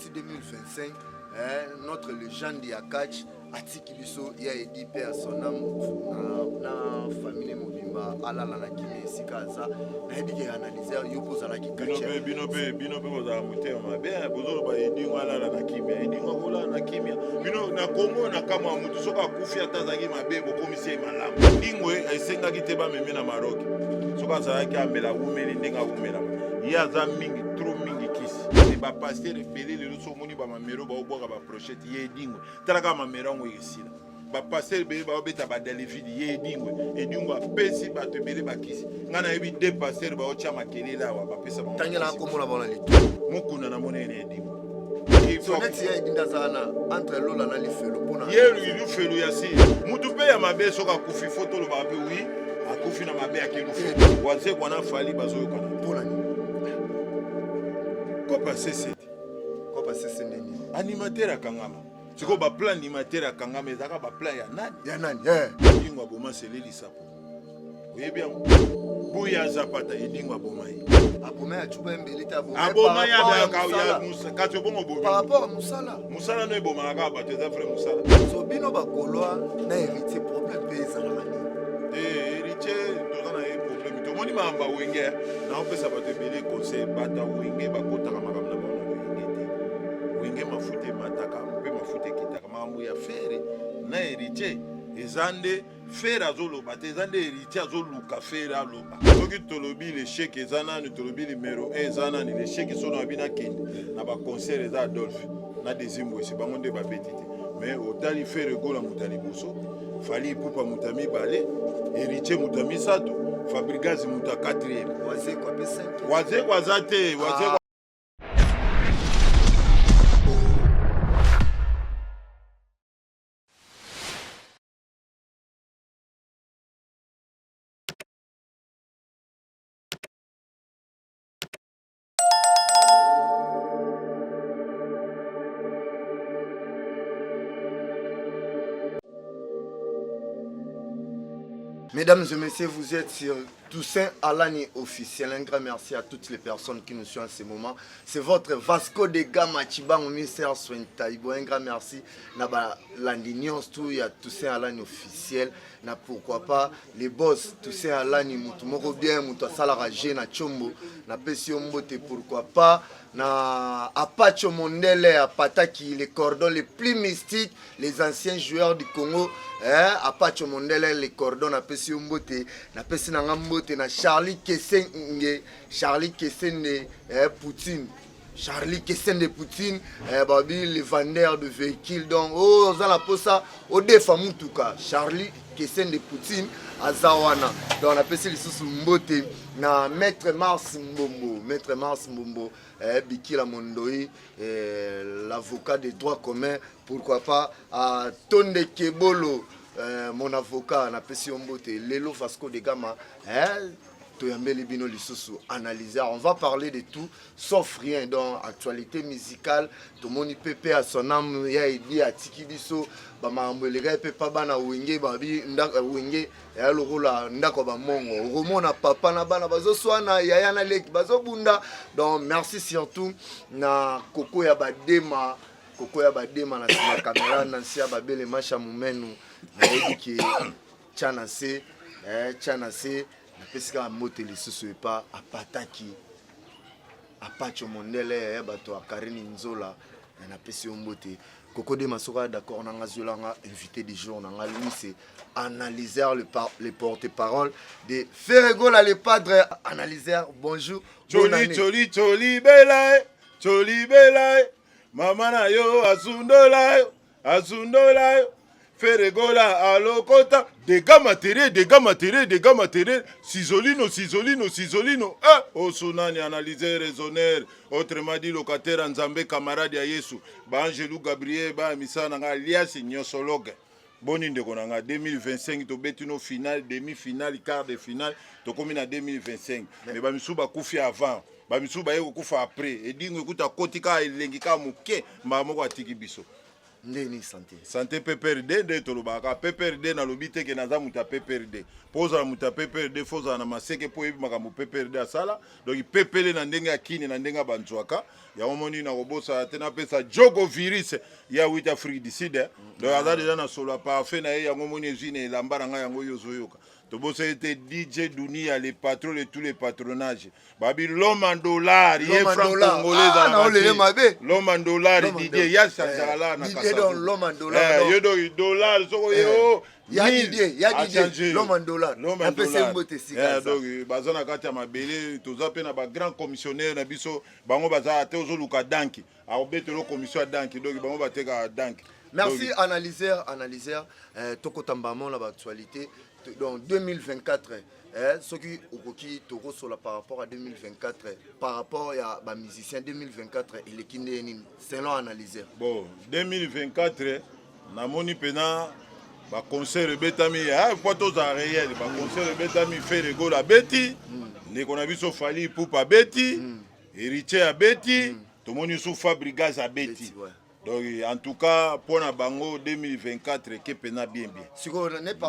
Touti 2025, notre légende Yakach, Atiki Biso, il y a dit père son âme, na famille Mobimba, Alala na Kimi, Sikaza, na Ebi analyser, Yopos à la Kikacha. Binobe, vous avez monté en bien, vous avez dit, Alala na Kimi, et dit, Mola na Kimi. Bino, na Congo, na Kama, Mutusoka, Kufia, Tazagi, ma bébé, commissaire, ma lame. Lingwe, et Senga qui te bat, mais na Maroc. Soka, ça a été à Mela, Oumeli, Nenga, Oumela. Il y a Zamingi, trop mingi kiss. Ba passer le pelé le so moni ba mamero ba oboka ba prochette ye dingwe talaka mamero ngo yesila ba passer le pelé ba obeta ba delefidi ye dingwe e dingwa pesi ba te pelé ba kisi ngana yebi dépasser ba ocha makele la wa ba pesa ba tangela ko mona bana litu mukuna na mona ne dingwe so next ya idinda sana entre lola na lifelo pona ye lu felo ya si mutu pe ya mabe soka kufi photo lo ba pe oui akufi na mabe akelu fo waze kwa na fali bazo yokana pona ni Kopa CCD. Kopa CCD nini? Animateur à Kangama. C'est quoi le plan animateur à Kangama? C'est quoi le plan ya nani? Ya nani? Idingwa boma c'est Leli Sapo. Vous voyez bien? Bouya Zapata, idingwa boma yi. Aboma ya chuba mbelita aboma. Aboma ya Kawya Musa. Quand tu bongo boma. Par rapport à Musala. Musala no boma ka ba tes frères Musala. So bino ba kolwa na héritier problème pesa na mani. Héritier dozana e problème. To moni mamba wenge na opesa ba te belé conseil bata wenge ba kota makam na ba wenge te. Wenge mafute mataka, pe mafute kitaka mamu ya fere na héritier ezande fere azoloba te ezande héritier azoluka fere aloba. Soki tolobi le chèque ezana ni tolobi numéro 1 ezana ni le chèque sono abina kende na ba concert eza Adolphe na deuxième wese bango nde ba betite. Mais otali fere gola mutali boso fali pupa mutami balé héritier mutami sato Fabrigas muta 4e Waze kwa pesa 5. waze kwa zate waze Mesdames et messieurs, vous êtes sur Toussaint Alani officiel. Un grand merci à toutes les personnes qui nous suivent en ce moment. C'est votre Vasco de Gama Chibang ministère Swentaibo. Un grand merci. Naba Landignon, tout il y a Toussaint Alani officiel. Na pourquoi pas les boss Toussaint Alani Moutumoro bien Moutassalaragé na Chombo. Na Pessimbote pourquoi pas. Na Apache Mondele Apataki les cordons les plus mystiques, les anciens joueurs du Congo. Apache Mondele les cordons na Pessimbote. Na Pessinangambote na Charlie Kessenge. Charlie Kessenge Poutine. Charlie Kessen de Poutine, Babi, le vendeur de véhicules. Donc, oh, ça la posa, au défa Moutuka. Charlie Kessen de Poutine, à Zawana. Donc, on appelle ça les sous Mbote. Na Maître Mars Mbombo. Maître Mars Mbombo, Bikila Mondoi, l'avocat des droits communs. Pourquoi pas, à Tonde Kebolo, mon avocat, on appelle ça Mbote. Lelo Vasco de Gama, on va parler de tout sauf rien dans actualité musicale. Tout le monde peut à son âme, il y a dit à Tiki Biso, Bamambelega Pepa Bana Wenge, Babi, Ndaka Wenge, et alors là, Ndako Bamongo, Romona Papa Nabana Bazo Swana, Yayana Lek, Bazo Bunda. Donc merci surtout na Koko Yabadema, na caméra, Nansia Babele Macha Moumenu, na Ediki Tchanase, Tchanase. Parce que moto les sous pas à pataki à Pacho Mondele bato à Karine Nzola na pesi ombote Koko de Masoka d'accord na ngazolanga invité du jour na lui c'est analyseur le porte-parole de Ferregola le padre analyseur bonjour Choli bela mama na yo azundola Ferregola alokota dégâts matériels Cisolino Osunani analyseur raisonneur autrement dit locataire Nzambe camarade ya Yesu ba Angelou Gabriel ba misana nga alias nyosologue boni ndeko nanga 2025 to betino finale demi-finale quart de finale to komi na 2025 mais ba misu ba kufi avant ba misu ba yeko kufa après et dingo kuta kotika elengi ka muke mba moko atiki biso Ndeni santé. Santé PPRD nde tolobaka PPRD na lobite ke naza muta PPRD. Poza muta PPRD foza na maseke po yebi makambo PPRD asala. Donc PPL na ndenge akini na ndenge banzwaka. Ya omoni na kobosa tena pesa jogo virus ya wita Afrique du Sud. Donc aza déjà na solo parfait na ye ya omoni ezine lambara nga yango yozoyoka. Tobosa était DJ Dunia, les patrons et tous les patronages. Babi l'homme en dollar, il est franc-congolais. L'homme en dollar, Didier, il y a Chachala. Didier donc l'homme en dollar. Il y a dollar, il y a Didier, l'homme en dollar. L'homme en dollar. Donc, bazana kati ma belé, tous appelés na ba grand commissionnaire na biso, bango baza te ozoluka danki. A obete lo commission danki, donc bango bateka danki. Merci analyseur, tokotambamon la actualité. Donc 2024, ce qui par rapport à 2024, par rapport à les musiciens 2024, il est qui selon analyseur. Bon, 2024, na moni pena ba concert betami pas tous en réel, ba concert betami fait le gola beti, ne qu'on a vu so fali poupa beti, héritier à beti, tout moni sous fabrigas à beti. Donc en tout cas pour na bango 2024 qui pena bien.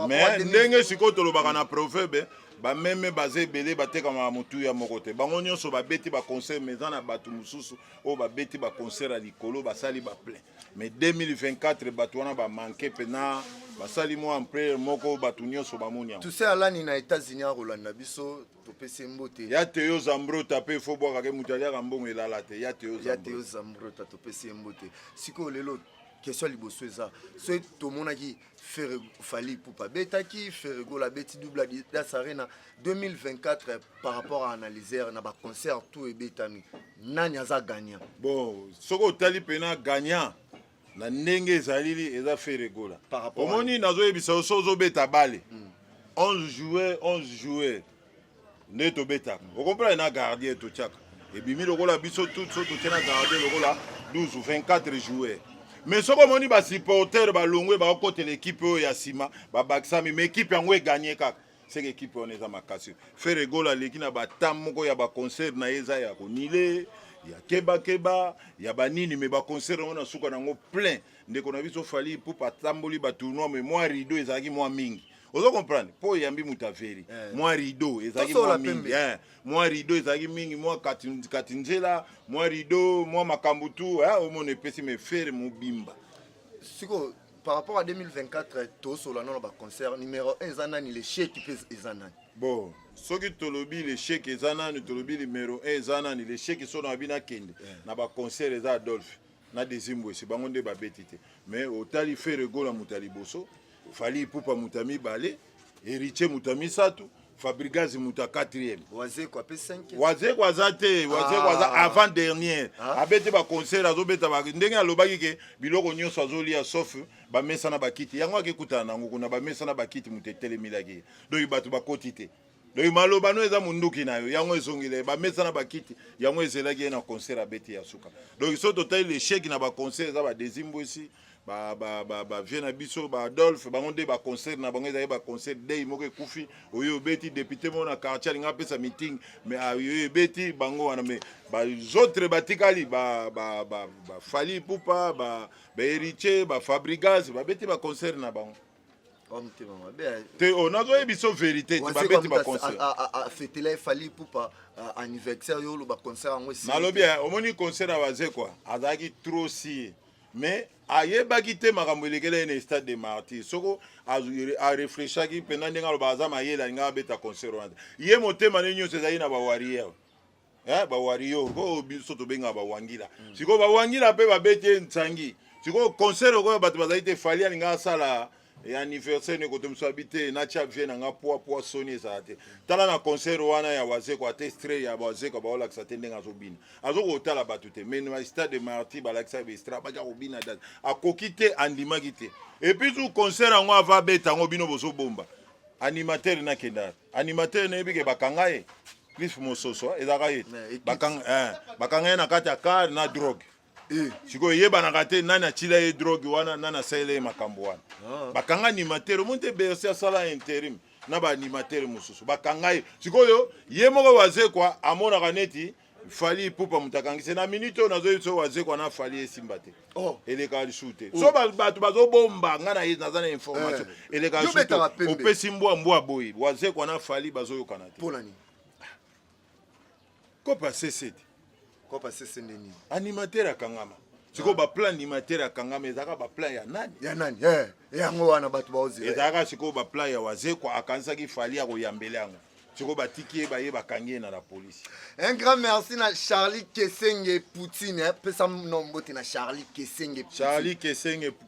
Mais ndenge siko tolobaka na proverbe ba meme basé belé bateka ma mutu ya mokote. Bango nyonso ba beti ba concert maison na batu mususu o ba beti ba concert à likolo ba sali ba plein. Mais 2024 batu wana ba manquer pena ba sali mo en plein moko batu nyonso ba monia. Tu sais alani na États-Unis a Rolanda biso to pese mbote. Ya Teo Zambro tapé fo boka ke mutalia kambongo elala te. Ya Teo Zambro to pese mbote. Siko lelo question liboso eza. So to monaki faire fali pour pas beta qui faire go la beti double da sarena 2024 par rapport à analyser na ba concert tout et betami. Nani aza gagnant. Bon, soko tali pena gagnant. Na ndenge ezalili eza faire gola. Par rapport omoni nazo yebisa sozo beta bale. 11 joueurs. Neto beta. Vous comprenez na gardien to chaka. Et bimi lokola biso tout so to tena gardien lokola 12 ou 24 joueurs. Mais ce que moni ba supporter ba longwe ba côté l'équipe ya sima ba baksami mais équipe yango gagné kaka. C'est l'équipe on est à makasi. Faire gola leki na ba tam moko ya ba concert na eza ya konile. Ya keba ya banini mais ba concert on a suka nango plein. Ndeko na biso fali pour pa tamboli ba tournoi mais moi rideau ezaki moi mingi. Vous comprenez? Pour yambi mutaveri. Moi rideau ezaki moi mingi. Moi rideau ezaki mingi, moi katinjela, moi rideau, moi makambutu, au mon epesi me faire mon bimba. Siko par rapport à 2024, to solo na ba concert numéro 1 ezanani les chèques pèse ezanani. Bon, ce qui tolobi les chèques ezanani tolobi numéro 1 ezanani les chèques sont na bina kende. Na ba concert eza Adolphe. Na dezimbo c'est bango nde ba betite. Mais au tali faire gola mutali boso. Fali poupa mutami balé, héritier mutami satu, Fabrigas muta 4e. Wazé quoi pe 5e. Wazé quoi zate, wazé quoi avant dernière. Abete ba concert azobeta ba ndenge alobaki ke biloko nyonso azolia sauf ba mesa na bakiti. Yango akekuta nango kuna ba mesa na bakiti mutetele milaki. Donc batu ba kotite. Donc maloba no eza munduki nayo yango ezongile ba mesa na bakiti yango ezelaki na concert abeti ya suka. Donc so total les chèques na ba concert za ba dezimbo ici. Viens à biso ba Adolphe ba onde ba concert na bango ezali ba concert day moko ekufi oyo beti député mo na quartier nga pesa meeting mais ayo beti bango wana mais ba autres batikali ba fali poupa ba héritier ba Fabrigas ba beti ba concert na bango te on a zo biso vérité ti ba beti ba concert a fêter la fali poupa anniversaire yo lo ba concert ngo si nalobi omoni concert na baze quoi azaki trop si mais ayebaki te makambo elekele na stade de martyr soko a réfléchaki pendant ndenga lo baza mayela nga beta concert wana ye motema ne nyonso ezali na ba warrior ba warrior ko biso to benga ba wangila siko ba wangila pe ba bete ntangi siko concert ko bato bazali te fali nga sala et anniversaire ne koto msabite na cha vient nga poa soni ezate tala na concert wana ya waze ko atestre ya waze ko ba ola ksatende nga zobina azoko tala batute mais na stade de martyr ba laksa bestra ba ja robina dat akokite andimagite et puis tout concert ngo ava beta ngo bino bozo bomba animateur na kenda animateur ne bike bakanga ye Cliff Mososo ezaka ye bakanga na kati ya car na drogue siko yeba na kate nani achila ye drogue wana nana sele makambo wana bakanga animateur monte berse sala intérim na ba animateur mususu bakanga ye siko yo ye moko waze kwa amona kaneti fali pupa mutakangise na minute oyo nazoyebiso wazekwa na fali esimba te eleka lisusu te so bato bazobomba nga na ye naza na information eleka lisusu te opesi mbwa boyi wazekwa na fali bazoyokana te kopa sese te animateur akangama sikoyo baplan animateur akangama ezalaka baplan ya nani yango wana bato baozi ezalaka sikoyo baplan ya wazekwa akanisaki fali ya koyambela yango sikoyo batiki ye baye bakangi ye na la polisi. Un grand merci na Charlie Kesenge Poutine pesa nombote na Charlie Kesenge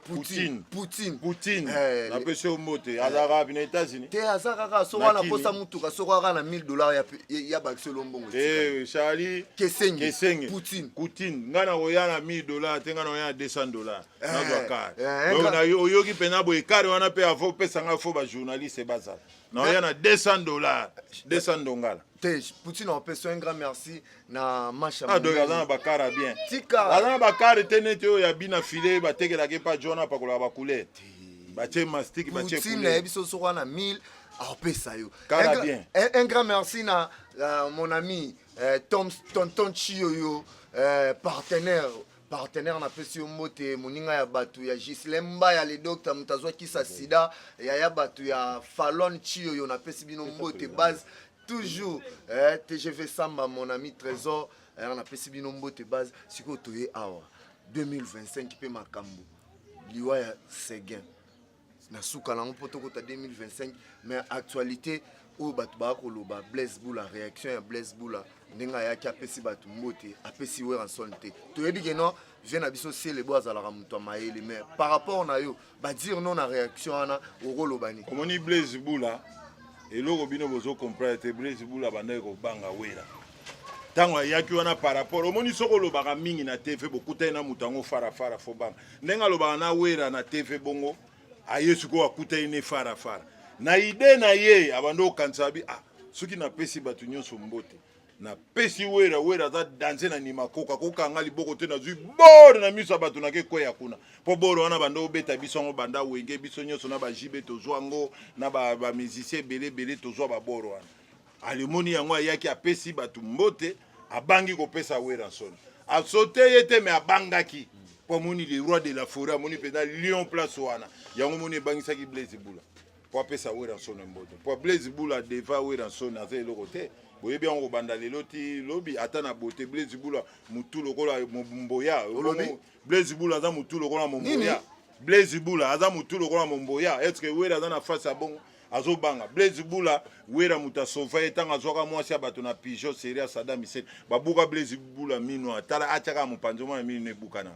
Poutine na pesa mbote azaka bina États-Unis te azaka so wana posa mutuka so kwa na $1000 ya bakse lombongo Charlie Kesenge Poutine ngana oyana $1000 te ngana oyana $200 na bakar donc na oyoki pena boy kare wana pe afo pesa nga fo ba journaliste bazala na oyana $200 ndongala Poutine on peut un grand merci na Macha donc azana bakara bien tika azana bakara tenete oyo ya bina filet batekela ke pa jona pakola bakule batie mastic batie Poutine na biso so wana 1000 apesa yo bien un grand merci na mon ami tonton Chioyo partenaire na pesi mote moninga ya batu ya Gislemba ya le docteur mutazwa kisa sida ya batu ya Fallon Chioyo na pesi bino mote base toujours TGV Samba mon ami Trésor on a pesi bino mbote base siko toye awa 2025 pe makambo liwa ya Seguin na suka na mpoto kota 2025 mais actualité o batu ba ko loba Blaise Boula réaction ya Blaise Boula ndinga ya ki apesi batu mbote apesi we en sonté toyebi ke non vient na biso c'est le bois ala muto maele mais par rapport na yo ba dire non na réaction ana o ko lobani komoni Blaise Boula eloko bino bozo comprendre te Blaise Boula banda ko banga wera tango yaki wana par rapport omoni soko lobaka mingi na TV bokuta na mutango fara fo banga ndenga lobaka na wera na TV bongo ayesu ko akuta ine fara na ide na ye abando kansabi soki na pesi batu nyonso mbote na pesi wera za danser na nima koka ngali boko te na zui bord na miso batu na ke koya kuna po boro wana bando beta bisongo banda wenge biso nyonso na ba jibe tozwango na ba musicien belé tozwa ba boro wana alimoni yango yaki apesi batu mbote abangi ko pesa wera soni asote yete me abangaki po moni le roi de la forêt moni pena lion place wana yango moni bangisaki Blaise Boula po apesa wera soni mbote po Blaise Boula deva wera soni aze eloko te boyebi yango banda lelo ti lobi ata na bote Blaise Boula mutu lokola momboya Blaise Boula aza mutu lokola momboya Blaise Boula aza mutu lokola momboya est-ce que wera aza na face ya bongo azobanga Blaise Boula wera muta sofa etanga zwaka mwasi ya bato na pigeon seria Saddam Hussein babuka Blaise Boula mino atala achaka mupanzoma mino nebukana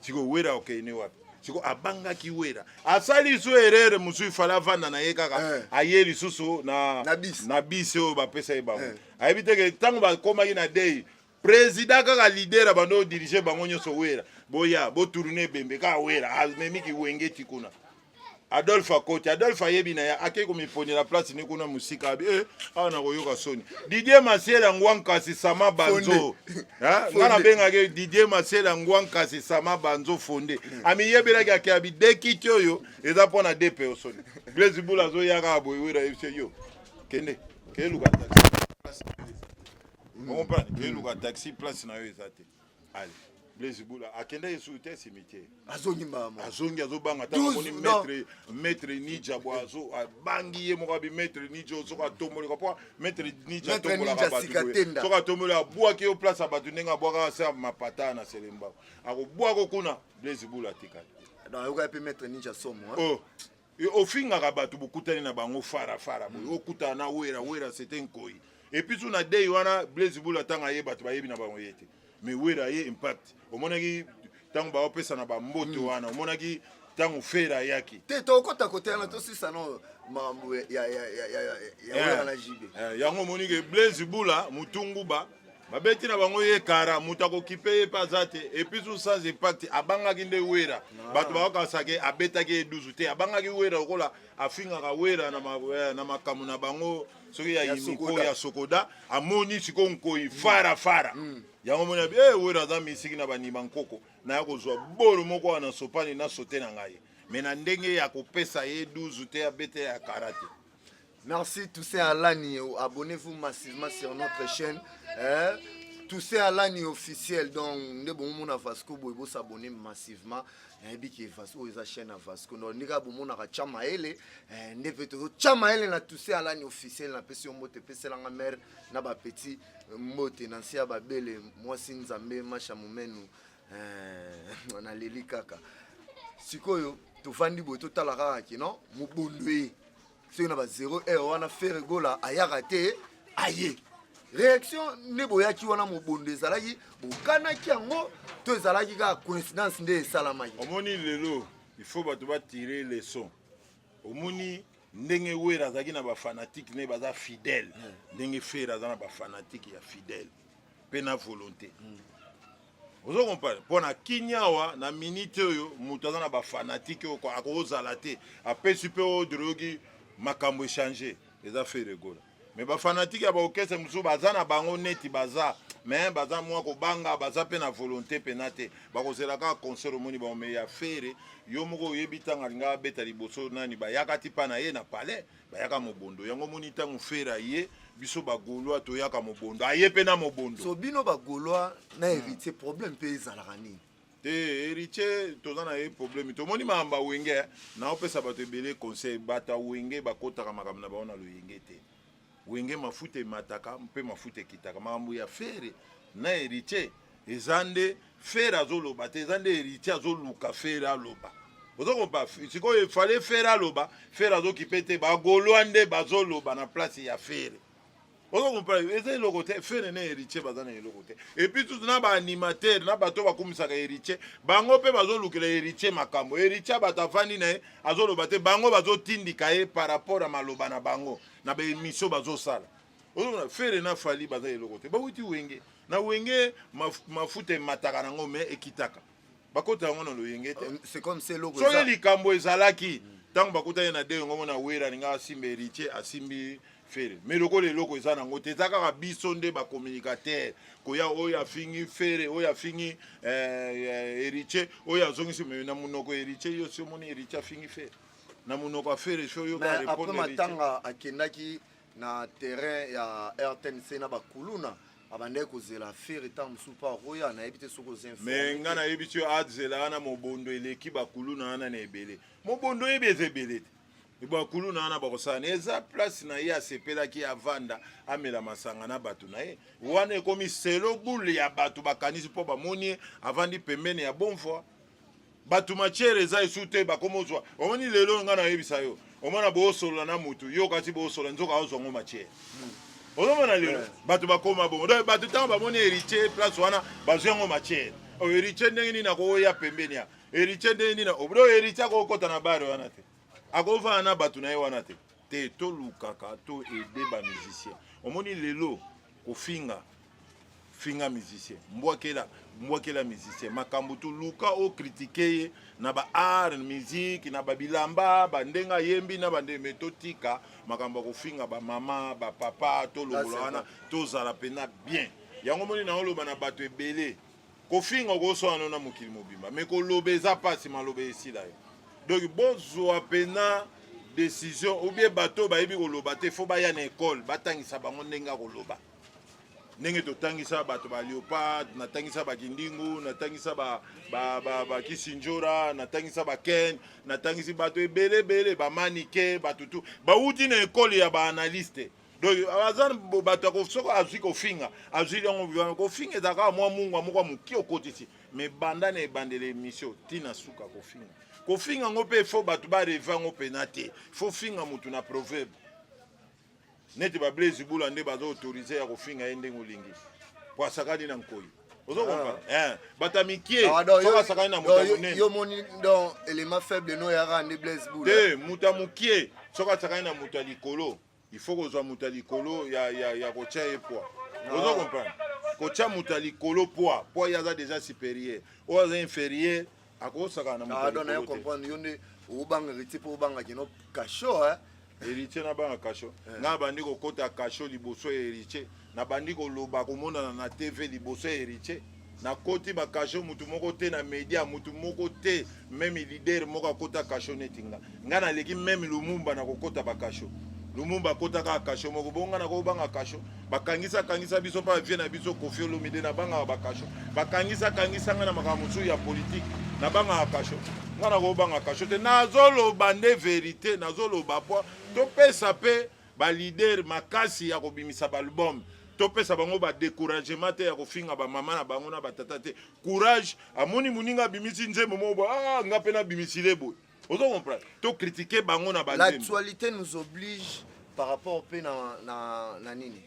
siko wera okene wapi siko abanga ki wera asali so erere musu ifala vanda na ye kaka ayeli susu na biso ba pesa e bango ayebite ke tango ba koma ina day président kaka leader bando diriger bango nyoso wera boya bo tourner bembe ka wera azmemi ki wenge tikuna Adolphe Akoti Adolphe ayebina ya ake ko miponi la place ni kuna musika abi na koyoka soni Didier Masela ngwankasi sama banzo ngana benga ke Didier Masela ngwankasi sama banzo fonde ami yebela ke akabi dekiti oyo eza pona DP osoni Blaise Boula zo yaka boyira FC yo kende keluka taxi on prend keluka taxi place na yo ezate allez Blaise Boula akenda yesu te cimetière azongi mama azobanga tamoni maître Nija boazo bangi ye mokabi maître Nija soka tomoli ko maître Nija tomola ka batu soka tomola bua ki yo place abatu nenga bwaka sa mapata na selemba ako bua ko kuna Blaise Boula tikali na yo ka pe maître Nija somo ofinga ka batu bokutani na bango fara boy okuta na wera c'était nkoi et puis on a day wana Blaise Boula tanga ye batu bayebi na bango yete mais wera ye impact omonaki tango ba opesa na ba mboto wana omonaki tango fera yaki te to kota kote na to sisa no mambo ya wera na jibe yango monike Blaise Boula mutungu babeti na bango ye kara mutako kipe pa zate et puis sans impact abangaki nde wera bato bakasake abetaki 12 te abangaki wera okola afinga ka wera na makamu na bango soki ya imiko ya sokoda amoni siko nkoi fara yango mona wera za misiki na banima nkoko na ya kozwa bolo moko wana sopani na sote na ngai mais na ndenge ya kopesa ye 12 te abete ya karate. Merci Toussaint Alani, abonnez-vous massivement sur notre chaîne tout c'est à l'année officiel donc ne bon mon Vasco boy s'abonner massivement et bi qui Vasco ils chaîne à Vasco non ni ga bon mon na chamaele ne veut tout chamaele na tout c'est à l'année officiel na pesi mote pesi la mère na ba petit mote na sia ba bele moi sinzambe macha mumenu on a leli kaka sikoyo to fandi boy to talaka ki non mubundwe c'est na ba 0 wana faire gola ayaka te aye réaction ne boyaki wana mobondo ezalaki bokanaki yango to ezalaki ka coïncidence nde esalamaki omoni lelo il faut bato batirer leçon omoni ndenge wera azalaki na bafanatique ne baza fidèle ndenge fere aza na bafanatique ya fidèle mpe na volonté ozo comprendre mpo na kinyawa na minute oyo moto aza na bafanatique oyo akozala te apesi mpe oyo drogi makambo échange eza fere gola mais ba fanatique ya ba okese musu baza na bango neti baza mais baza mwa ko banga baza pe na volonté penate ba ko zelaka concert moni ba me ya fere yo moko yebitanga nga beta liboso nani ba yakati pa na ye na palais ba yaka mobondo yango moni tangu fere ye biso ba golwa to yaka mobondo aye pe na mobondo so bino ba golwa na héritier problème pe ezalaka nini te héritier toza na ye problème to moni mamba wenge na opesa bato ebele conseil bata wenge bakotaka makambo na baona lo yenge te wenge mafuta mataka mpe mafuta kitaka makambo ya fere na héritier ezande fere azoloba te ezande héritier azoluka fere aloba ozokompa sikoyo fale fere aloba fere azokipe te bagolwa nde bazoloba na place ya fere ozokompa eza eloko te fere na héritier baza na eloko te epuis tutu na baanimatere na bato bakumisaka héritier bango mpe bazolukela héritier makambo héritier bato afandi na ye azoloba te bango bazotindika ye par rapport a maloba na bango na baémission bazosala ozomona fere na fali baza eloko te bawuti wenge na wenge mafuta emataka nango me ekitaka bakota yango na loyenge te c'est comme c'est eloko soki likambo ezalaki ntango bakota ye na de yango mona wera alinga asimba héritier asimbi fere mais lokola eloko eza nango te eza kaka biso nde bacommunicateur koya oyo afingi fere oyo afingi héritier oyo azongisi me na monoko héritier yo si omoni héritier afingi fere na monoko afere so yo ka répondre après matanga akendaki na terrain ya RTNC na bakuluna abande kozela fere ta musu pa roya na ebite soko zinfo mais nga na ebiti adzela na mobondo eleki bakuluna na ebele mobondo ebeze ebele bakuluna na bakosana eza place na ye asepelaki avanda amela masanga na bato na ye wana ekomi selo bule ya bato bakanisi mpo bamoni avandi pembeni ya bonfoi bato machere eza esu te bakomozwa omoni lelo nga nayebisa yo omona boosolola na mutu yo kati boosola nzoka ozwango machere ozomona lelo bato bakoma bongo donc bato ntango bamoni héritier place wana bazwi yango machere oyo héritier ndenge nini akoya pembeni ya héritier ndenge nini obodo héritier akokota na bare wana te akovana na bato na ye wana te tolukaka to ede bamusicien omoni lelo kofinga musicien mbwakela musicien makambo toluka okritike ye na baart musique na babilamba bandenga yembi na bandeme totika makambo kofinga bamama bapapa tolongola wana tozala pena bien yango moni na oloba na bato ebele kofinga okoswana na mokili mobimba me koloba eza pasi maloba esila yo donc bozwa pena décision ou bien bato bayebi koloba te fo baya na école batangisa bango ndenge koloba ndenge totangisa bato ba léopard natangisa bakindingu natangisa ba kisinjora natangisa baken natangisi bato ebele bamanike batutu bauti na école ya baanalyste donc azan bato soko azwi kofinga azwi yango vivant kofinga ezaka mwa mungu moko moki okotisi mais banda na ebandela émission tina suka kofinga ngo mpe fo bato bareva ngo pena te fo finga mutu na proverbe neti bablaise bula nde bazo autoriser ya kofinga ye ndenge olingi po asakani na nkoi ozokompa bata mikie soki asakani na muta monene yo moni donc élément faible no yaka nde blaise bula te muta mokie soki asakani na muta likolo il faut kozwa muta likolo ya kotia ye poids ozokomprendre kotia muta likolo poids ye aza déjà supérieur oyo aza inférieur akosaka na muta likolo te donc comprendre yo nde obanga héritier po obanga kino kasho héritier na banga kasho nga bandi kokota kasho liboso ya héritier na bandi koloba komonana na tv liboso ya héritier na koti bakasho mutu moko te na media mutu moko te même leader moko akota kasho neti nga naleki même lumumba na kokota bakasho Lumumba kotaka kasho moko bonga na ko banga kasho bakangisa biso pa vie na biso Koffi Olomide na banga bakasho bakangisa nga na makamusu ya politique na banga kasho ngana ko banga kasho te nazolo bande vérité nazolo bapwa to pesa pe ba leader makasi ya kobimisa ba album to pesa bango ba découragement te ya kofinga ba mama na bango na batata te courage amoni muninga bimisi nzembo mo nga pe na bimisile boy. Vous comprenez? To critiquer bango na bango. L'actualité nous oblige par rapport au pays na nini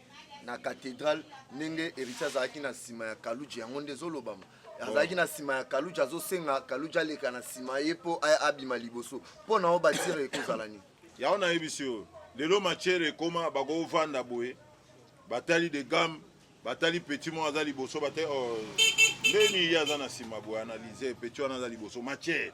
na cathédrale nenge héritier azaki na sima ya Kaluji yango ndezolo bama azaki na sima ya Kaluji azosenga Kaluji aleka na sima ye po abima liboso po na obatire ekozala ni ya ona ebisio lelo machere koma bako vanda boye batali de gamme batali petit mo azali liboso batali ndeni yaza na sima boye analyser petit wana azali liboso machere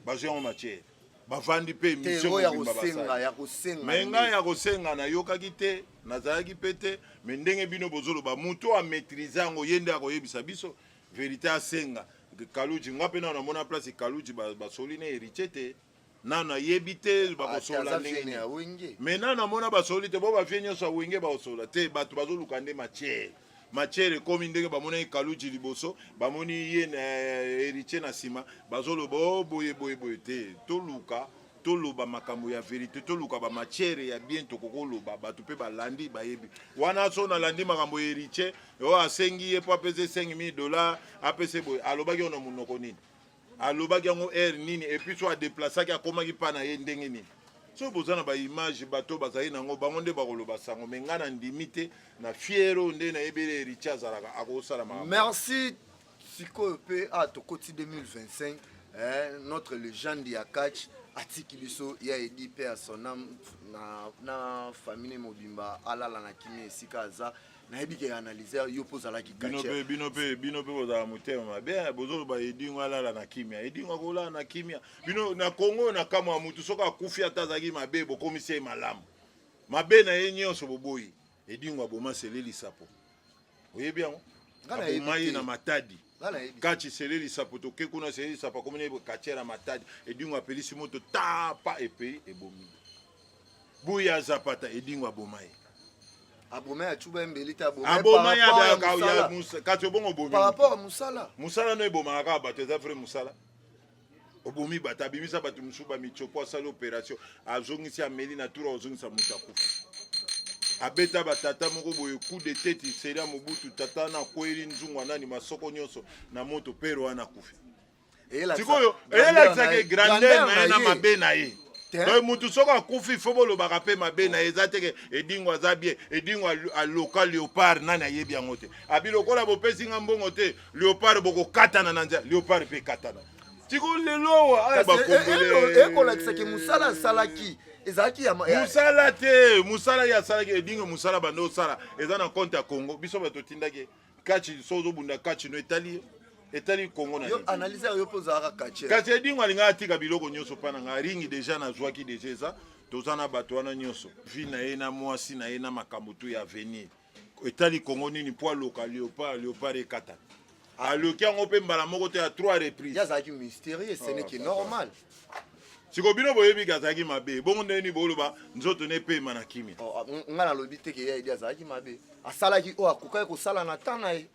bazo machere bavandi pe mission ya kosenga menga ya kosenga na yokaki te nazalaki pete me ndenge bino bozolo ba muto a maîtriser ngo yende akoyebisa biso vérité asenga Kaluji nga pe na mona place Kaluji basoli ne héritier te nana yebite bakosola ndenge mais nana mona basoli te bo ba vie nyonso wenge bakosola te bato bazoluka nde machere komi ndenge bamona Kaluji liboso bamoni ye na héritier na sima bazolo boye te toluka makambo ya vérité toluka ba machere ya bien tokokoloba bato pe balandi bayebi wana so na landi makambo héritier o asengi ye po apese $5,000 apese boye alobaki ono munoko nini alobaki yango nini et puis so a déplaçaki akomaki pa na ye ndenge nini so bozana ba image bato bazali nango bango nde bakoloba sango me nga na ndimi te na fiero nde na yebele héritier azalaka akosala makambo. Merci sikoyo pe tokoti 2025 notre légende ya catch atiki biso ya edi pe à son âme na famille mobimba alala na kimi esika aza na yebi ke analyser yo pozala ki catch bino pe bozala motema mabe bozolo ba edi ngala na kimia edi ngola na kimia bino na Congo na kama mutu soka akufi atazaki mabe bokomisi malamu mabe na ye nyonso boboyi edi ngwa boma seleli sapo oyebi yango ngala yebi na matadi kachi seleli sapo to ke kuna seleli sapo komene kachera matadi edingo apelisi moto tapa epe ebomi buya zapata edingo abomai abomai chuba mbelita abomai ya musa kachi bongo bomi par rapport à musala no eboma ka bateza frère musala obomi bata bimisa batu musuba michopo asala opération azongisi ameli na tour azongisa mutakufu abeta batata moko boye coup de tête seria mobutu tata na kweli nzungu nani masoko nyonso na moto pero wana kufi sikoyo elakisaki grandeur na mabe na ye donc mutu soko akufi fo bolobaka mpe mabe na ye eza teke edingo aza bien edingo aloka léopard nani ayebi yango te abi lokola bopesi nga mbongo te léopard bokokatana na nzela léopard mpe katana tiko lelo ekolakisaki musala asalaki ezaki ya musala te musala ya salaki edingo musala bando sala eza na compte ya Congo biso bato tindaki kachi sozo bunda kachi no etali Congo na yo analyser yo pozaka kachi kachi edingo alinga atika biloko nyonso pana nga ringi déjà na zwaki déjà eza tozana bato wana nyonso vi na ye na mwasi na ye na makambo tu ya avenir etali Congo nini po loka léopard ekata aloki yango mpe mbala moko te ya 3 reprises yazaki mystérieux ce n'est que normal siko bino boyebi kazaki mabe bongo ndeni boloba nzoto ne pema na kimia nga nalobi te ke ya idi azalaki mabe asalaki o akokaki kosala na tana ye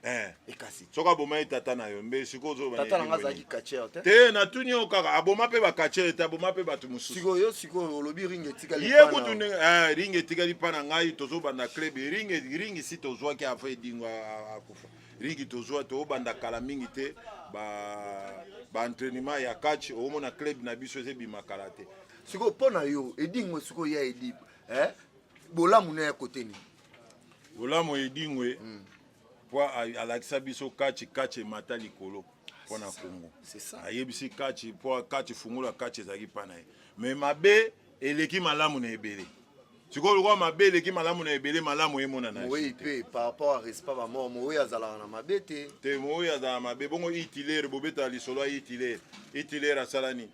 ekasi soka boma ye tata na yo mbe siko ozoba tata na nga azalaki kachere te natuni yo kaka aboma mpe bakachere te aboma mpe bato mosusu sikoyo olobi ringi etikali ye kutu ringi etikali mpa na ngai tozobanda club ringi si tozwaki ava edingo akufa ringi tozwa tobanda kala mingi te entraînement ya catch omona club na biso ezebima kala te siko pona yo edingwe siko ya edi bolamu na ya koteni bolamu edingwe po alakisa biso catch mata likolo pona Congo ayebisi catch po catch fungula catch ezaki pana ye mais mabe eleki malamu na ebele sikoyo kwa mabe eleki malamu na ebele malamu emona na oui pe par rapport à respect ba mort moi azala na mabe te moi azala mabe bongo itilere bobeta lisolo itilere asalani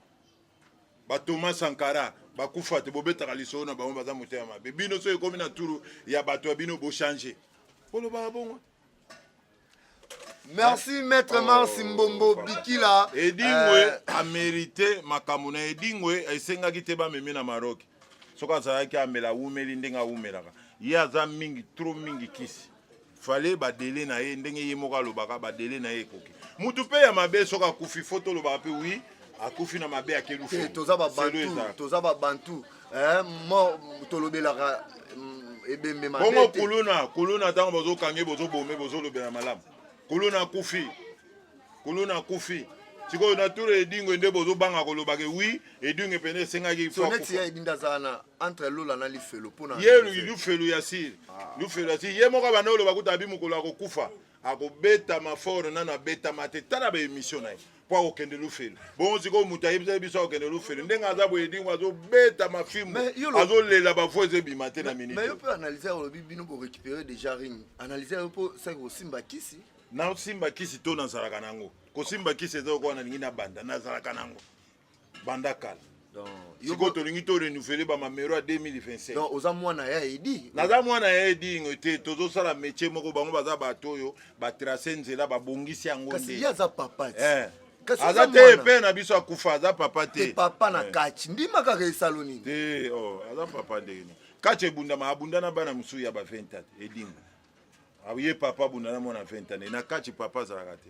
ba Thomas Sankara bakufa te bobeta lisolo na bango baza motema mabe bino so ekomi na turu ya bato bino bo changer polo ba bongo. Merci maître Marsi Mbombo Bikila edingwe a mérité makamuna edingwe esengaki te ba meme na Maroc soki azalaki amela awumeli ndenge awumelaka ye aza mingi trop mingi kisi fale badele na ye ndenge ye moko alobaka badele na ye ekoki mutu mpe ya mabe soki akufi fo tolobaka mpe wi akufi na mabe akelufu toza babantu tolobelaka ebembe mabe bongo kuluna ntango bozokange bozobome bozolobela malamu kuluna akufi sikoyo na turo edingo nde bozobanga kolobake wi edingo pene esengaki soneti ya edinda azala na entre lola na lifelo mpona ye lufelu ya siri ye moko bana oloba kuta abi mokolo akokufa akobeta maforo nano abetama te tala baémission na ye mpo akokende lufelu bongo sikoyo moto ayebisaki biso akokende lufelu ndenge aza boye edingo azobeta mafimbo azolela bafo eza ebima te na minute mais yo mpe analyser olobi bino borécupérer déjà ring analyser yo mpo saki kosimba kisi nasimba kisi to nazalaka nango kosimba kisi eza okoa nalingi na banda nazalaka nango banda kala sikoyo tolingi to renouveler bamamero ya 2025 donc oza mwana ya edi naza mwana ya edingo te tozosala métier moko bango baza bato oyo batrace nzela babongisi yango kasi ye aza papa te aza te epe na biso akufa aza papa te papa na kachi ndima kaka esalo nini te aza papa ndenge kachi ebundama abunda na bana mosusu ya ba 20 ans edingo ye papa abunda na mwana 20 ans na kachi papa azalaka te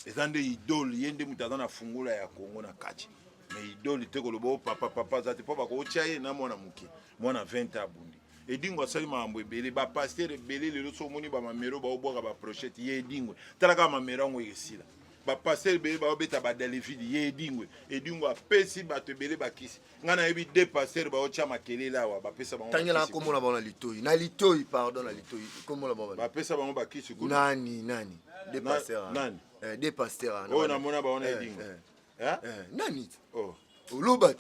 eza nde idole ye nde moto aza na fungula ya kongo na kachi mais idole te koloba papa aza te mpo bakootya ye na mwana moke mwana 20 ans abundi edingo asali makambo ebele bapaster ebele lelo so omoni bamamero baobwaka baprochete ye edingwe talaka bamamero yango esila bapaster ebele baobeta badelevide ye edingo apesi bato ebele bakisi ngai nayebi de paster baotya makelele awa bapesa bango tangela komona bango na litoi pardon na litoi komona bango bapesa bango bakisi nani de paster nani de paster oyo namona bango na edingo nani oloba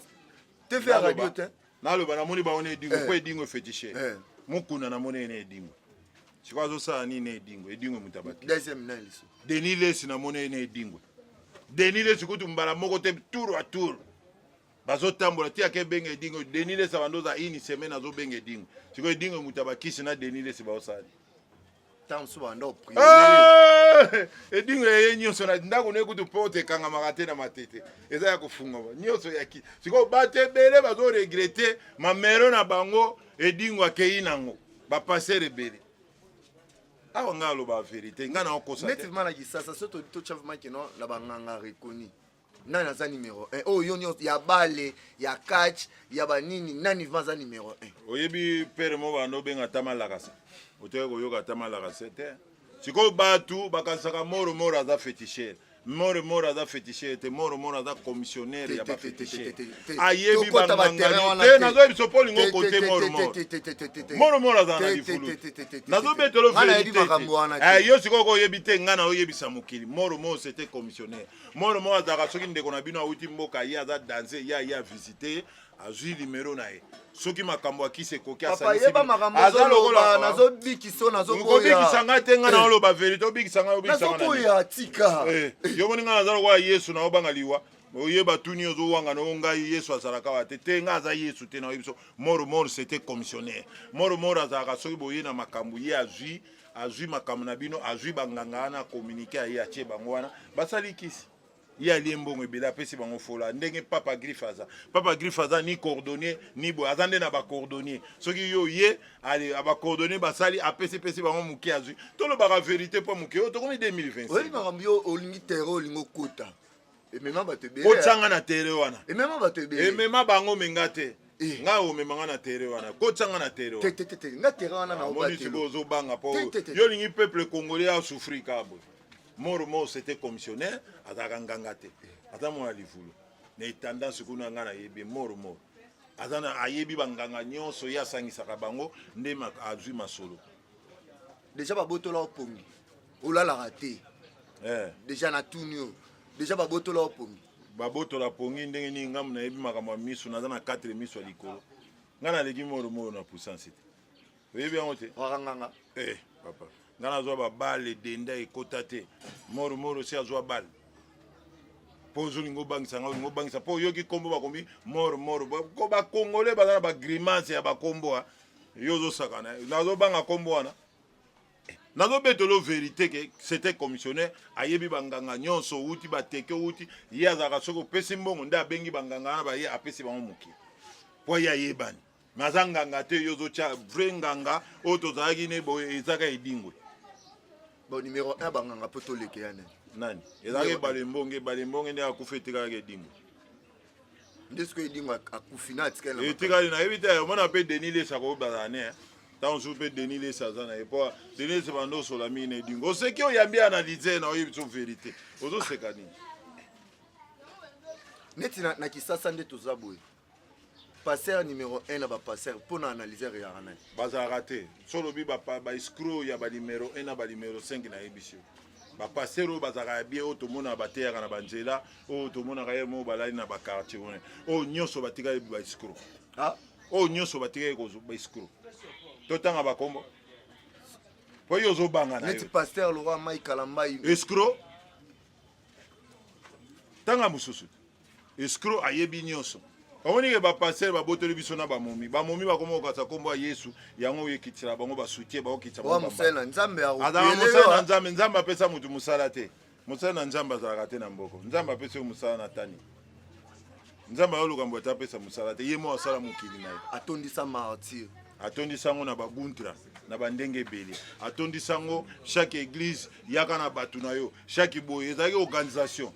te fe radio te naloba namoni bango na edingo mpo edingo efetishe mokunda namoni na edingo sikoyo azosala nini na edingo mutabaki deuxième na liso Denis Lesi namoni na edingo Denis Lesi kutu mbala moko te tour à tour bazotambola ti ake benga edingo Denis Lesi abandoza ini semaine azobenga edingo sikoyo edingo mutabakisi na Denis Lesi baosala edingo eye nyonso na ndako ne kutu mpo otekangamaka te na matete eza ya kofungama nyonso yaki sikoyo bato ebele bazoregrete mamero na bango edingo akei nango bapaser ebele awa ngai aloba verité ngai na okosa te netivement na kisasa so tochavimaki no na banganga rekoni nani aza numéro 1 oyo yo nyonso ya bale ya catch ya banini nani vima aza numéro 1 oyebi pere mo bando obenga ata malakasa oteki koyoka ata malakasa te sikoyo bato bakanisaka moro aza fétichere moro aza fétichere te moro aza commissionnaire ya bafétichere ayebi bangangani te nazoyebiso mpo olingo kote moro aza na lifulu nazobetelo verité yo sikoyo koyebi te ngai na oyebisa mokili moro c'était commissionnaire moro azalaka soki ndeko na bino awuti mboka ye aza danse ye avisite azwi limero na ye soki makambo akisi ekoki azobikisanga te ngai na oloba verité obikisanga yo moni ngai naza lokola yesu na obanga liwa oyeba tuni ozowanga no ngai yesu azalaka wa te ngai aza yesu te na oyebi so moro c'était commissionnaire moro azalaka soki boye na makambo ye azwi makambo na bino azwi banganga wana communiqué aye atie bango wana basali kisi ye alie mbongo ebele apesi bango fola ndenge papa griffe aza ni coordonnier ni boye aza nde na bacoordonnier soki yo ye bacoordonnier basali apesipesi bango moke azwi tolobaka verité mpo moke oyo tokomi 2025 oyebi makambo yo olingi tere olingi okota emema bato ebele kotianga na tere wana emema bato ebele emema bango menga te ngai omemanga na tere wana kotianga na tere wana nga tere wana na omoni sikoyo ozobanga mpo yo olingi peuple congolais asouffrir ka boye moro c'était commissionnaire azalaka nganga te aza mwana livulu na etendance kuna ngai nayebi moro ayebi banganga nyonso ye asangisaka bango nde azwi masolo deja babotola opongi olalaka te deja na tuni oyo deja babotola opongi babotola pongi ndenge nini ngambo nayebi makambo ya miso naza na 4 miso ya likolo ngai naleki moro na puissance te oyebi yango te wakanganga papa ngai nazwa babale denda ekota te moro si azwa bale mpo ozolinga obangisa mpo oyoki nkombo bakomi moro bakongole baza na bagrimance ya bakombo yo ozosakana nazobanga nkombo wana nazobetelo verité ke c'était commissionnaire ayebi banganga nyonso outi bateke outi ye azalaka soki opesi mbongo nde abengi banganga wana baye apesi bango moke po ya yebani mazanganga te yozo cha vrai nganga oto zaki ne bo ezaka edingwe bon numéro 1 banganga poto leke yana nani ezaka balembonge ne akufetika ke edingwe ndesko edingwe akufina atikala etikali na ebita mona pe denile sako bazane tant on peut Denis les Sazana et pas Denis se bando sur la mine et dingo c'est qui a bien analysé na oyebi so vérité ozo sekani neti na kisasa nde tozaboye passer numéro 1 na ba passer pour na analyser ya rana baza raté solo bi ba escroc ya ba numéro 1 na ba numéro 5 na ebisio ba passer o baza ka bien o to mona ba terre na banjela o to mona ka yemo balali na ba quartier o nyoso batika ba escroc ah o nyoso batika ko ba escroc totanga bakombo po yozo banga na neti pasteur Laurent Mai Kalambai escroc tanga mususu escroc ayebi nyonso omoni ke ba pasteur ba boteli biso na ba momi bakoma okasa kombo ya Yesu yango yekitira bango ba soutien ba okitira ba musela nzambe ya adama musela na nzambe apesa mutu musala te musala na nzambe azalaka te na mboko nzambe apesa musala na tani nzambe ayoluka mbo atapesa musala te ye mo asala mokili na ye atondisa martyr atondisango na babuntra na bandenge ebele atondisango chaque église yaka na bato na yo chaque boye ezalaki organisation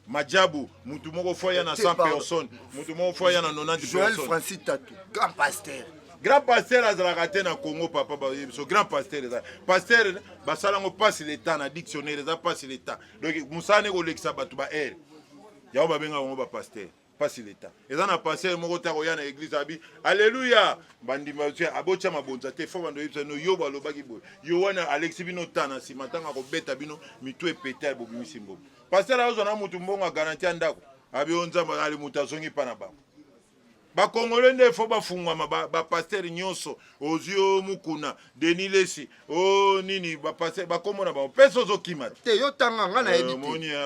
majabu mutu moko foya na 100 personnes mutu moko foya na 90 Joël personnes Francis Tatou grand pasteur azalaka te na Congo papa so grand pasteur eza pasteur basalango passe l'état na dictionnaire eza passe l'état donc musane kolekisa bato ba air yao babenga bango ba pasteur passe l'état eza na pasteur moko ta koya na église abi alléluia bandima tia abocha mabonza te fo bando yipsa no yo balobaki boy yo wana Alexis bino tana sima tanga ko beta bino mitu epeta bo bimisi mbo pasteur azo na mutu mbongo garantie ndako abi onzamba ali mutu azongi pana ba ba congolais nde fo bafungwa ba pasteur nyonso ozio mukuna Denis Lesi o nini ba pasteur ba komona ba peso zo kimata te yo tanga nga na yebi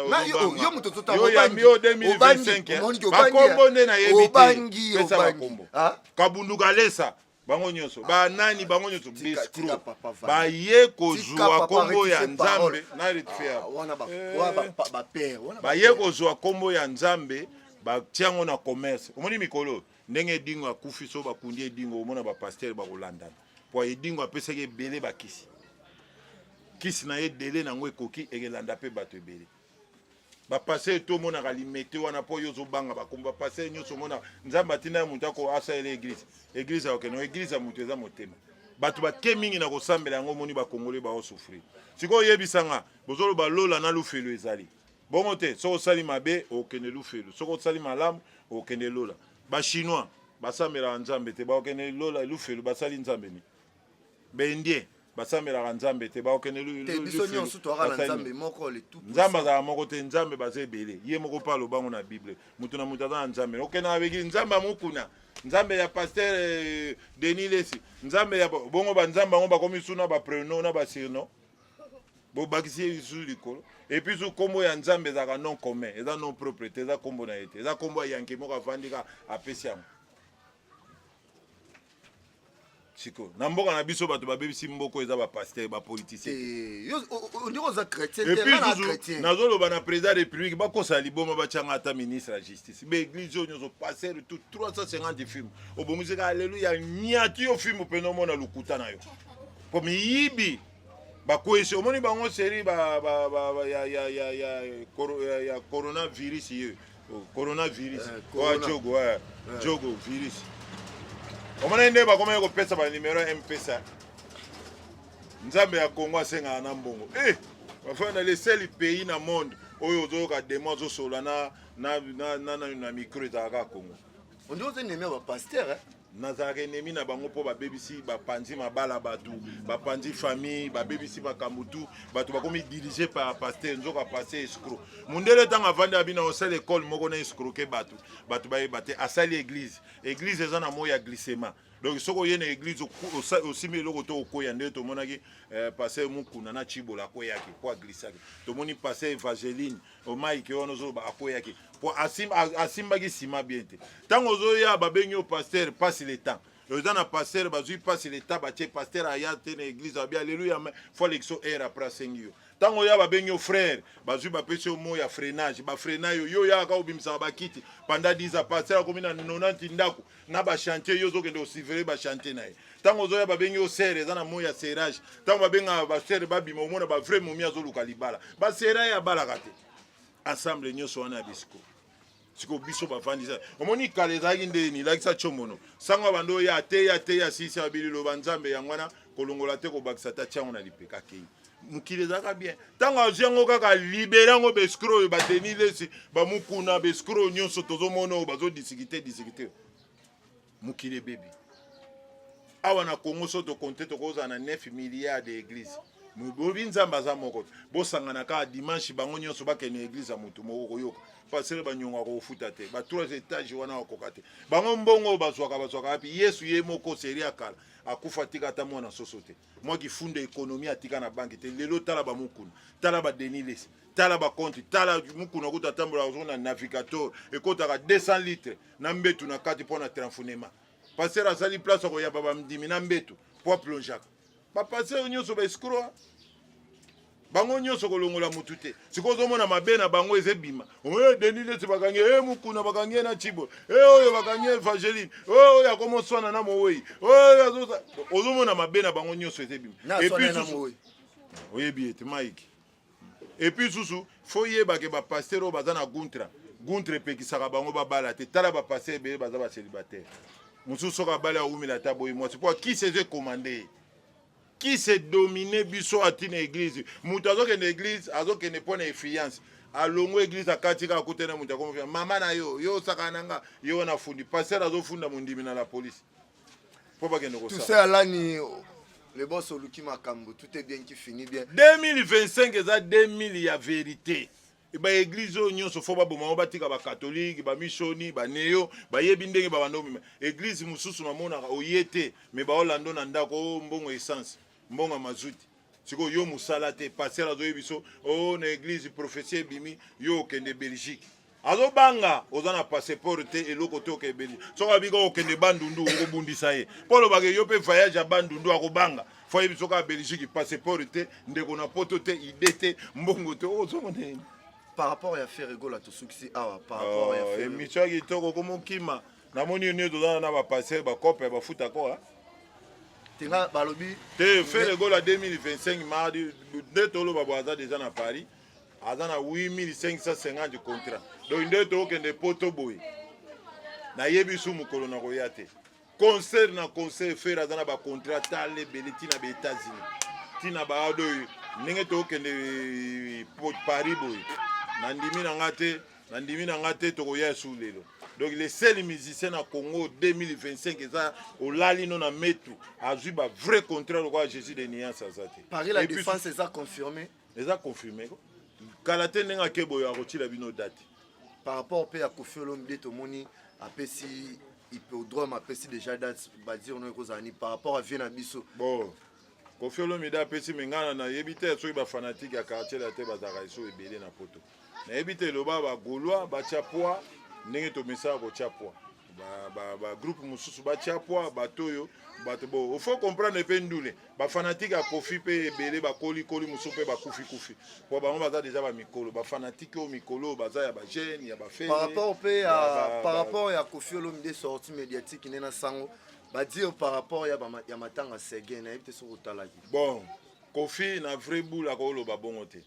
na yo mutu tota yo ya mbio 2025 ba kombo nde na yebi obangi pesa ba kombo kabunduka lesa bango nyonso ba nani bango nyonso biskro ba ye kozwa kombo ya nzambe na ritfea wana ba père ba ye kozwa kombo ya nzambe ba tiango na commerce omoni mikolo ndenge dingo akufi so bakundi dingo omona ba pasteur ba kolandana po dingo apeseke belé bakisi kisi na ye délai nango ekoki ekelanda pe bato ebele ba passer to mona kalimete wana po yozo banga bakomba passer nyoso mona nzamba tina mutu ko asa ele église okeno église mutu eza motema bato bake mingi na kosambela yango moni ba congolais ba osouffrir siko yebisanga bozolo ba lola na lufelo ezali bongo te soko sali mabe okene lufelo soko sali malamu okene lola ba chinois basambela nzambe te ba okene lola lufelo basali nzambe ni be indien basambela nzambe te ba okene lufelo biso nyonso to ala nzambe moko le tout nzamba za moko te nzambe baze belé ye moko palo bango na bible mutu na mutu za nzambe okena abeki nzamba mukuna nzambe ya pasteur Denis Lesi nzambe ya bongo ba nzamba ngo bakomi suna ba prénom na ba surnom bo bakisi sur likolo et puis su kombo ya nzambe za non commun eza non propriété eza kombo na ete eza kombo ya yanke moko avandika apesiam siko na mboka na biso bato babebisi mboko eza ba pasteur ba politicien yo ndiko za chrétien te na chrétien nazoloba na président de république bakosa liboma bachanga ata ministre ya justice be église oyo nyoso passer tout 350 films obongisi alléluia nyati yo film peno mona lukuta na yo comme yibi bakwesi omoni bango série ya coronavirus ye coronavirus wa jogo virus omona nde bakoma kopesa ba numéro M-Pesa nzambe ya Congo asenga na mbongo bafana le seul pays na monde oyo ozoka demo zosola na micro ezalaka Congo ondiko te neme ba pasteur nazalaka enemi na bango mpo babebisi bapanzi mabala bato bapanzi famille babebisi makambo tu bato bakomi dirige par pasteur nzoka passer escroc mundele ntango avandi abina osala ekole moko na escroke bato bayeba te asali église eza na moya ya glissement donc soki oye na église osimi eloko to okoya nde tomonaki pasteur mukuna na chibola akoyaki po aglisaki tomoni pasteur evangeline omaike wana ozoloba akoyaki po asimbaki nsima bien te ntango ozoya babengi yo pasteur passe le temps eza na pasteur bazwi passe le temps batie pasteur aya te na église abi alléluia fo alekso aire après asengi yo tango ya babengi frère bazwi bapesi yo mo ya freinage bafreinage yo yaka obimisaka bakiti pendant 10 ans passer komi na 90 ndako na bachantier yo ozokende osivele bachantier na ye tango ozoya babengi yo sere eza na mo ya serage tango babengaka basere babima omona bavrai momi azoluka libala basera ye abalaka te ensemble nyonso wana ya bisiko siko biso bavandisa omoni kala ezalaki ndeni lakisa tiomono sango bando oyo ateya sisi abililo banzambe yango wana kolongola te kobakisa ta tiango na lipeka kei mokili ezalaka bien ntango azwi yango kaka libere yango besikro oyo bateni lesi bamukuna besikro nyonso tozomona oyo bazodisikite mokili ebebi awa na kongo so tokonte tokozala na 9 milliards de église bobi nzambe aza moko bosangana kaka dimanche bango nyonso bakende église ya motu moko koyoka pasere banyonga kofuta te ba 3 étage wana bakoka te bango mbongo bazwaka wapi yesu ye moko seri akala akufa tika ata mwana soso te mwa kifunda ekonomi atika na banki te lelo tala bamukuna tala badenilesi tala bakonti tala mukuna kuta tambola ozona navigateur ekotaka 200 litres na mbetu na kati mpona transfonema pasere asali place akoyamba bamdimi na mbetu po aplongeaka bapasere nyonso baeskroa bango nyonso kolongola mutu te sikoyo ozomona mabe na bango ezebima oyo denilesi bakangi mukuna bakangi na chibo oyo bakangi evangeline oyo akomoswana na mowei oyo ozomona mabe na bango nyonso ezebima oyebi ete maiki epuis susu fo yebake bapastere oyo baza na guntre epekisaka bango babala te tala bapastere ebele baza bacélibataire mosusu soki abali awumela ata boyi mwasi po kisi ezekomande qui se domine biso atina église mutu azokende église azokende mpona influence alongo église akatika akutena mutu akomofia mama na yo osaka nanga yo na fundi pasteur azofunda mondimi na la police po bakende tout ça alani le boss oluki makambo tout est bien qui finit bien 2025 eza 2000 ya vérité baeglize oyo nyonso fo baboma batika bakatholike bamishoni baneo bayebi ndenge babando mima église mosusu namonaka oye te me baolando na ndako mbongo essence mbongo mazuti siko yo mosala te paster azoyebi so na église prophétie ebimi yo okende Belgique azobanga oza na passeport te eloko te oke Belgique soki abika okende bandundu okobundisa ye mpo olobake yo mpe voyage ya bandundu akobanga fo yebi soki ya Belgique passeport te ndeko na poto te ide te mbongo te ozomona par rapport à faire rigolo à tout ce qui par rapport à faire émission qui toko comme kima na moni ne dona na ba passer ba cope ba foot encore tinga balobi te faire rigolo à 2025 mardi de tolo ba boza déjà na Paris azana 8550 contrat donc nde to kende poto boy na yebi su mukolo na koyate concert na concert faire azana ba contrat tale beleti na ba États-Unis tina ba ado ninge to kende Paris boy nandimi na ngate tokoya sous lelo donc les seuls musiciens na Congo 2025 eza olali no na metu azui ba vrai contrat quoi Jésus de Nias azate Paris la défense eza confirmé kalate nenga kebo ya rotila bino date par rapport pe ya Koffi Olomide tomoni apesi hippodrome apesi déjà date ba dire no ekozani par rapport à Viena biso bon Koffi Olomide apesi mengana na yebite soki ba fanatique ya quartier la te bazaka iso ebele na poto na yebite loba ba Gaulois ba Tchapwa ndenge to message ko Tchapwa ba groupe mususu ba Tchapwa batoyo bato bo faut comprendre pe ndule ba fanatique ya Koffi pe ebele ba koli mususu pe ba kufi po ba baza déjà ba mikolo ba fanatique o mikolo baza ya ba jeune ya ba fe par rapport ya Koffi Olomide sortie médiatique nena sango ba dire par rapport ya matanga sege na yebite so kotalaki bon Koffi na vrai boule akolo ba bongo te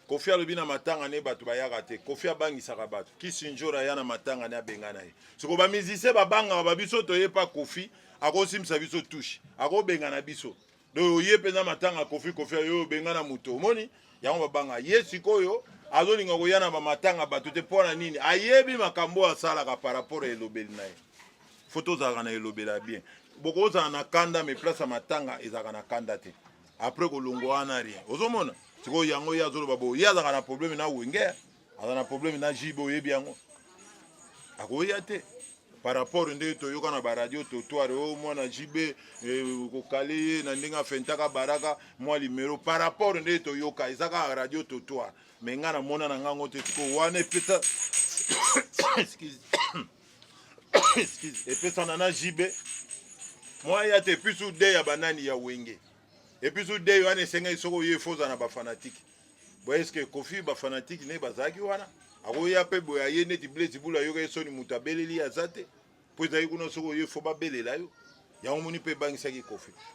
Koffi alobi na matanga ne bato bayaka te Koffi abangisaka bato kisinjora ya na matanga ne abengana ye siko ba musicien babanga ba biso to yepa Koffi akosimisa biso touche akobengana biso do ye pena matanga Koffi yo bengana muto moni yango babanga ye sikoyo azolinga koyana ba matanga bato te pona nini ayebi makambo asalaka par rapport elobeli na ye photo zaka na elobela bien boko za na kanda me place matanga ezaka na kanda te après kolongo wana rien ozomona siko yango ya zolo babo ya zaka na problème na wenge azana problème na jibo yebi yango akoya te par rapport nde to yoka na ba radio totoire o mwana jibe ko kale na ndinga fentaka baraka mwa limero par rapport nde to yoka ezaka radio totoire mais ngana mona na ngango te siko wana pesa excuse epesa na jibe moi ya te pisu de ya banani ya wenge episu de yo ane senga isoko ye foza na ba fanatique est-ce que Kofi ba fanatique ne bazaki wana akoya pe boya ye neti Blaise Bula yo kesoni mutabeleli azate po ezali kuna soko yo fo babelela yo yango moni pe bangisaki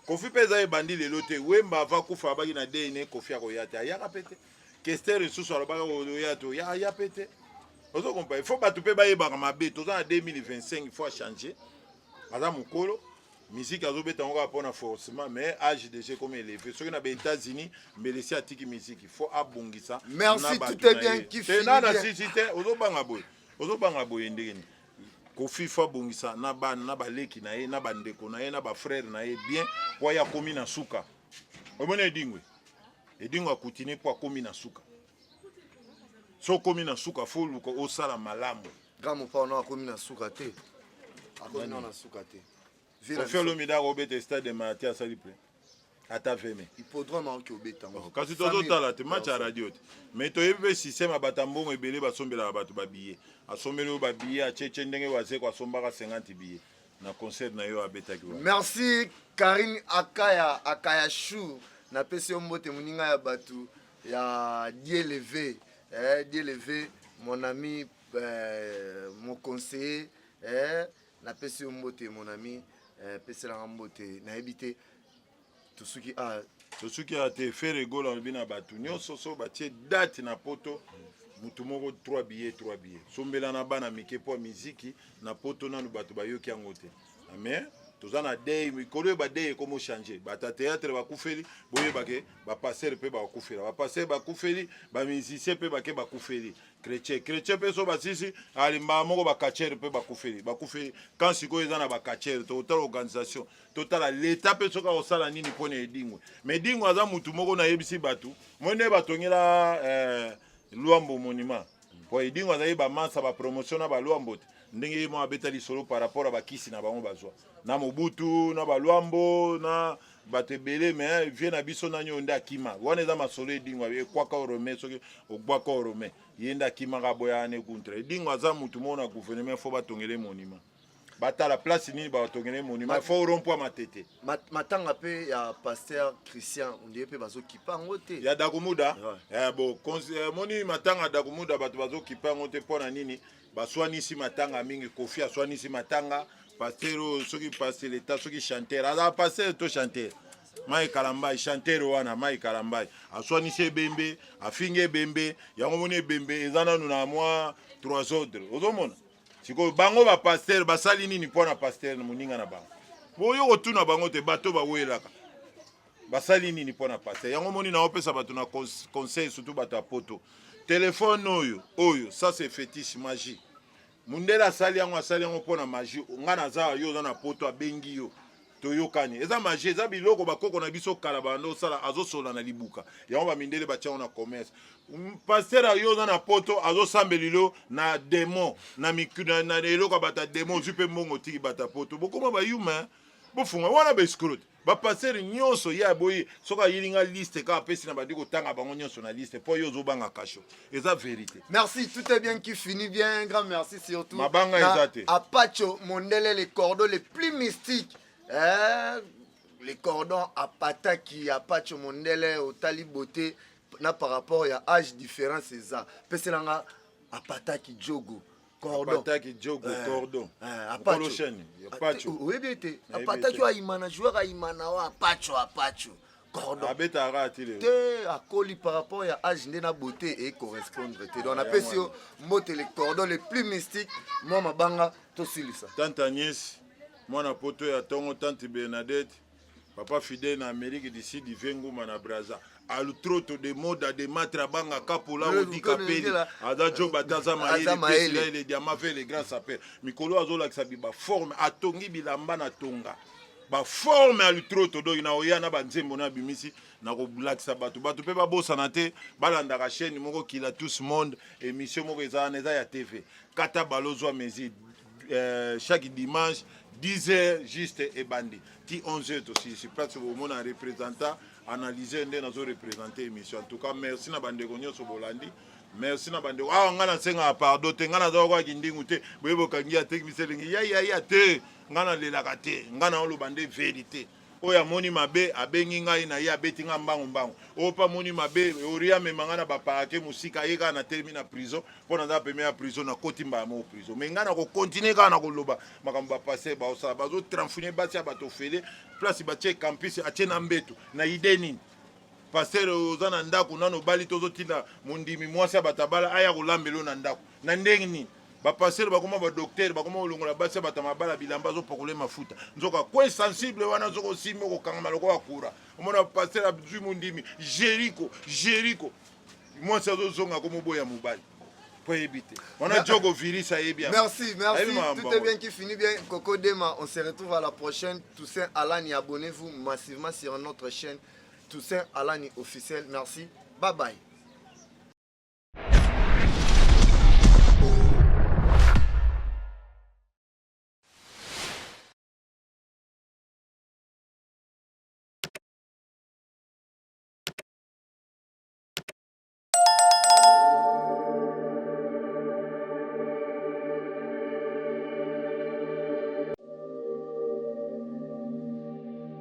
Kofi pe ezali bandi lelo te Wemba ava kufa abaki na DNA Kofi akoya te ayaka pete Kester lisusu alobaka koya to ya pete ozo kompa il faut batu pe bayebaka mabe toza na 2025 il faut changer aza mukolo musique azobeta ngo apona forcément mais âge déjà comme élevé ceux qui na États-Unis mais laisser atiki musique il faut abongisa merci tout est bien qui finit na cité ozobanga boye ndeni Kofi fa bongisa na bana na baleki na ye na bandeko na ye na ba frère na ye bien po ya komi na suka omona edingwe akutini po akomi na suka so komi na suka fo luka osala malamu Gamo pa na komi na suka te akomi na suka te Kofi Olomide robete stade de Matia Saliple ata veme hippodrome en obeta kasi tozotala te match ya radio te mais toyebi système abata mbongo ebele basombela bato babiye asombeli oyo babiye acheche ndenge wazeko asombaka 50 biye na concert na yo abetaki wana merci Karine Akaya Chou na pesi yo mbote moninga ya bato ya Dieu levé mon ami mon conseiller na pesi yo mbote mon ami pesi la mbote na ebite tosuki ate faire gola bina batu nyonso so batie date na poto mutu moko 3 billets sombela na bana mike po miziki na poto nanu batu bayoki yango te mais toza na day mikolo ba day komo changer bata théâtre bakufeli boye bake ba passer pe bakufela ba passer bakufeli ba musicien pe bake bakufeli chrétien pe so basisi alimba moko ba catcher pe bakufeli quand siko ezana ba catcher total organisation total l'état pe soka osala nini pona edingwe mais dingwe aza mutu moko na yebisi batu mwene batongela Luambo monument po edingwe aza ba mansa ba promotion na ba Luambo ndenge mo abeta lisolo par rapport à bakisi na bango bazwa na Mobutu na Baluambo na batebele mais vient na biso na nyonda akima wana eza masolo edingwa ekwaka orome soki ogbaka orome yenda akima ka boya ne kuntre edingwa aza mutu mona gouvernement fo batongele monument batala place nini batongele monument fo rompwa matete matanga pe ya pasteur Christian ondie pe bazokipa ngo te ya Dakumuda bon moni matanga Dakumuda bato bazokipa ngo te pona nini baswanisi matanga mingi Kofi aswanisi matanga pasteur soki pasteur l'état soki chanteur ala pasteur to chanteur mai kalambai chanteur wana mai kalambai aswanisi bembe afinge bembe yango moni bembe ezana nuna moi 3 ordres ozomona siko bango ba pasteur basali nini pona pasteur moninga na bango boyo kotuna bango te bato bawelaka basali nini pona pasteur yango moni na opesa bato na conseil surtout bato apoto téléphone oyo ça c'est fétiche magie mundela asali yango pona magie ngana za yo za na poto abengi yo toyokani eza magie eza biloko bakoko na biso kala bando sala azosola na libuka yango ba mindele batia na commerce pasteur yo za na poto azosambelilo na démon na mikuna na eloko bata démon zupe mbongo tiki bata poto bokoma ba humain bofunga wana ba escroc ba pasteur nyonso ya boye soka yilinga liste ka pesi na badiko tanga bango nyonso na liste po yo zobanga kasho eza vérité. Merci, tout est bien qui finit bien, un grand merci surtout mabanga ezate Apacho Mondele, les cordons les plus mystiques les cordons Apata qui Apacho Mondele au Taliboté na par rapport à âge différent c'est ça peselanga Apata qui jogo cordon Apata qui jogo cordon Apacho oui bien Apata qui a imana joueur a imana wa Apacho cordon abeta ratile te akoli par rapport à âge na beauté et correspondre te donc on appelle ça mote les cordons les plus mystiques moi mabanga to silisa tante Agnès mwana poto ya tongo tante Bernadette papa fidèle na Amérique d'ici du Venguma na Braza alutroto de moda de matra banga kapola odika peli adajo bataza maele les diamants fait les grands sapeurs mikolo azola kisabi ba forme atongi bilamba na tonga ba forme alutroto do ina oyana banzembo na bimisi na ko blakisa bato pe ba bosana te balanda ka chaîne moko kila tous monde émission moko ezana ya TV kata balozwa mezi chaque dimanche 10h juste et bandi ti 11h aussi je place au monde en représentant analyser ndé nazo représenter émission en tout cas merci na bande konyo so bolandi merci na bande ngana senga pardon te ngana zo kwa kindingu te boyebo kangia te miselingi ya te ngana lelaka te ngana olo bande vérité oyo amoni mabe abengi ngai na ye abeti nga mbangu oyo mpe amoni mabe oria amemanga na baparake mosika ye kaka natelemi na prison mpo naza peme ya prison nakoti mbala moko prison me ngai nakokontinue kaka na koloba makambo bapaster baosala bazotransfune basi ya bato fele place batie campus atie na mbeto na ide nini paster oza na ndako nano bali tozotinda mondimi mwasi ya batabala aya kolambelo na ndako na ndenge nini bapaster bakoma badoktere bakoma kolongola basi ya bato mabala bilamba azopakole mafuta nzoka kwe sensible wana zokosimbi okokangama lokola kura omona paster azwi mondimi jeriko mwasi azozonga komoboya mobali po yebi te wana jogo virus ayebi merci tout est bien qui finit bien. Coco Dema, on se retrouve à la prochaine. Toussaint Alani, abonnez-vous massivement sur notre chaîne Toussaint Alani officiel. Merci, bye bye.